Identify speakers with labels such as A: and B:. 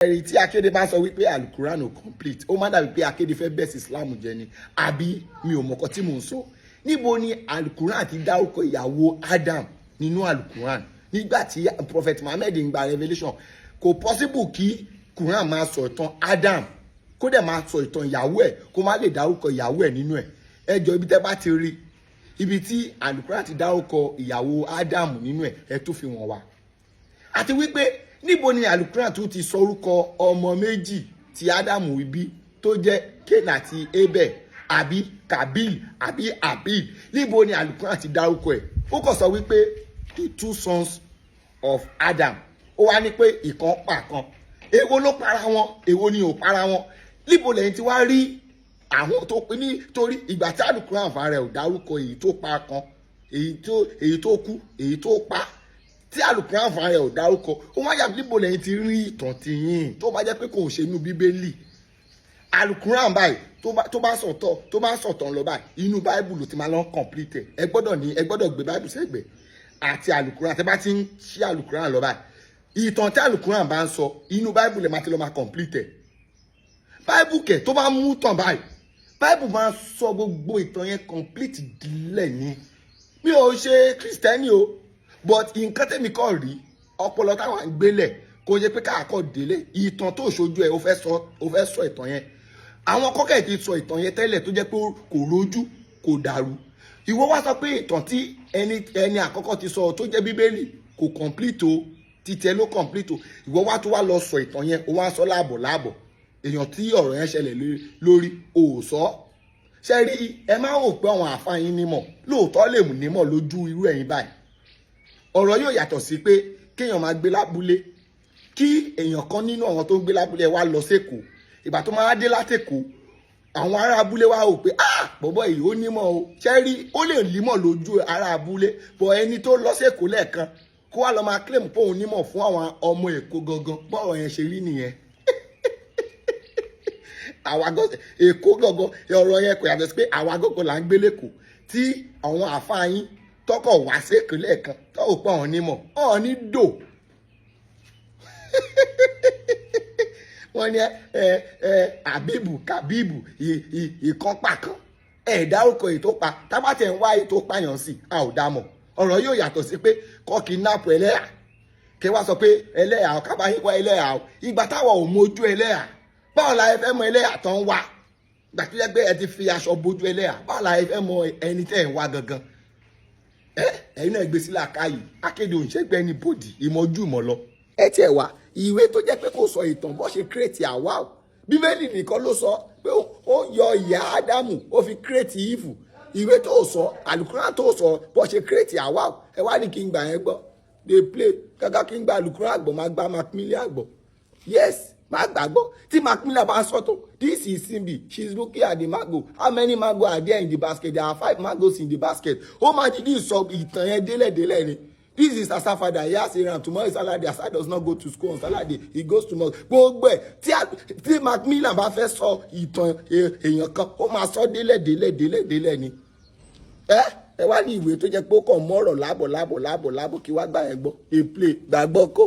A: ẹ̀rí tí akéde bá sọ wípé alukuran ò complete ó má dàbí pé akéde fẹ́ bẹ́ẹ̀ islam jẹ́ ni àbí mi ò mọ̀kọ́ tí mò ń sọ níbo ni alukuran ti dárúkọ ìyàwó Adam nínú alukuran nígbà tí prophet Muhammad ń gba revelation kò possible kí Quran máa sọ ìtàn Adam kó dẹ̀ máa sọ ìtàn ìyàwó ẹ̀ kó má lè dárúkọ ìyàwó ẹ̀ nínú ẹ̀ ẹ jọ ibi tẹ́ bá ti rí ibi tí alukuran ti dárúkọ ìyàwó Adam nínú ẹ̀ ẹ tún fi wọ́n wá àti wípé níbo ni alukuran tún ti sọ orúkọ ọmọ méjì tí Ádámù bí tó jẹ́ Kénà àti Abel àbí Kabil àbí Abil níbo ni alukuran ti dárúkọ ẹ̀ ó kàn sọ wípé the two sons of Adam ó wá ní pé ìkan pa kan èwo ló para wọn èwo ni ò para wọn níbo lẹ́yìn tí wàá rí àwọn tó pín nítorí ìgbà tí alukuran fara ẹ̀ ò dárúkọ èyí tó pa kan èyí tó kú èyí tó pa tí alukuran fún ara ẹ̀ ò dárúkọ ó wá yà níbo lẹ́yìn ti rí ìtàn tìyìn tó bá jẹ́ pé kò ń ṣe inú bíbélì alukuran báyìí tó bá sọ̀tàn lọ báyìí inú báíbù ló ti máa lọ complete ẹ gbọ́dọ̀ gbé báíbù sẹ́gbẹ̀ àti alukuran tẹ́ bá ti ń ṣí alukuran lọ báyìí ìtàn tí alukuran bá ń sọ inú báíbù lè máa ti lọ máa complete báíbù kẹ̀ tó bá mú tàn báyìí báíbù máa sọ gbogbo ìtàn yẹn complete dílẹ̀ ni mi ò ṣe kristẹni o but nǹkan tẹ́mi kọ́ rí ọpọlọ táwọn ń gbélẹ̀ kò yẹ pé káàkọ́ délé ìtàn tó ṣojú ẹ̀ ó fẹ́ sọ ìtàn yẹn àwọn kọ́kẹ́ ti sọ ìtàn yẹn tẹ́lẹ̀ tó jẹ́ pé kò rójú kò dàrú ìwọ wá sọ pé ìtàn tí ẹni àkọ́kọ́ ti sọ tó jẹ́ bíbélì kò complete o títẹ ló complete o ìwọ wá tó wá lọ sọ ìtàn yẹn ó wá sọ láàbọ̀ èèyàn tí ọ̀rọ̀ yẹn ṣẹlẹ̀ lórí ò sọ ṣe rí ẹ máa ń rò pé àwọn àfáà yín nímọ̀ lóòótọ́ lè mú nímọ̀ lójú irú ẹ̀yin báyìí ọ̀rọ̀ yóò yàtọ̀ sí pé kéèyàn máa gbé lábúlé kí èèyàn kan nínú àwọn tó ń gbé lábúlé wá lọ sékòó ìgbà tó máa dé látèkó àwọn ará abúlé wá rò pé bọ̀bọ̀ èyí ó nímọ̀ o ṣẹ́rí ó lè límọ̀ lójú ará abúlé bọ̀ ẹni tó lọ sékòó lẹ́ẹ̀kan kó wá lọ máa claim pé òun nímọ̀ fún àwọn ọmọ Èkó gangan bọ́ọ̀rọ̀ yẹn ṣe rí nìyẹn àwa gọ́gọ́ Èkó gangan ọ̀rọ̀ yẹn kò yàtọ̀ sí pé àwa gọ́gọ́ là ń gbé lẹ́kọ̀ọ́ tí àwọn àfáà yín tọkọ wá sékòó lẹ́ẹ̀kan tọ́wọ́ pọ̀ ọ̀hún nímọ̀ ọ̀hún ní dò wọ́n ní àbíbù kàbíbù ìkọ́pà kan dárúkọ èyí tó pa tábàtẹ̀ ń wá èyí tó pààyàn sí a ò dámọ̀ ọ̀rọ̀ yóò yàtọ̀ sí pé kọ́ kidnap ẹlẹ́yà kí wá sọ pé ẹlẹ́yà kábàáyé wá ẹlẹ́yà ìgbà táwọn ò mójú ẹlẹ́yà báwo la ẹ fẹ́ mọ ẹlẹ́yà tó ń wá ìgbà tó yẹ pé ẹ ti fi aṣọ bójú ẹlẹ́yà báwo la ẹ fẹ́ mọ ẹni tẹ́ ẹ̀ ń wá gangan ẹ̀yin náà gbé sílẹ̀ àkáyì akéde òǹṣẹ́gbẹ́ ní bòdì ìmọ̀jú ìmọ̀ lọ. ẹ tiẹ̀ wá ìwé tó jẹ́ pé kò sọ ìtàn bó ṣe kírètì àwa o bíbélì nìkan ló sọ pé ó yọ ìyá ádámù ó fi kírètì ìfù ìwé tó sọ àlùkùránì tó sọ bó ṣe kírètì àwa o ẹ wá ní kí n gbà yẹn gbọ́ dey play kàkà kí n gba àlùkùránì àgbọ̀ máa gba macmillian àgbọ̀ yes máa gbàgbọ́ tí macmillian bá sọ tó this is Simbi she is looking at the mango how many mango are there in the basket there are 5 mangoes in the basket ó máa dídí sọ ìtàn yẹn délẹ̀délẹ̀ ni this is Asa father he has a ram tomorrow is Saturday Asa does not go to school on Saturday he goes to mosque gbogbo ẹ̀ tí macmillian bá fẹ́ sọ ìtàn èèyàn kan ó máa sọ délẹ̀délẹ̀ ni ẹ wá ní ìwé tó jẹ́ pé ó kàn mọ́rọ̀ lábọ̀ kí wá gbà yẹn gbọ́ a play gbàgbọ́ kó.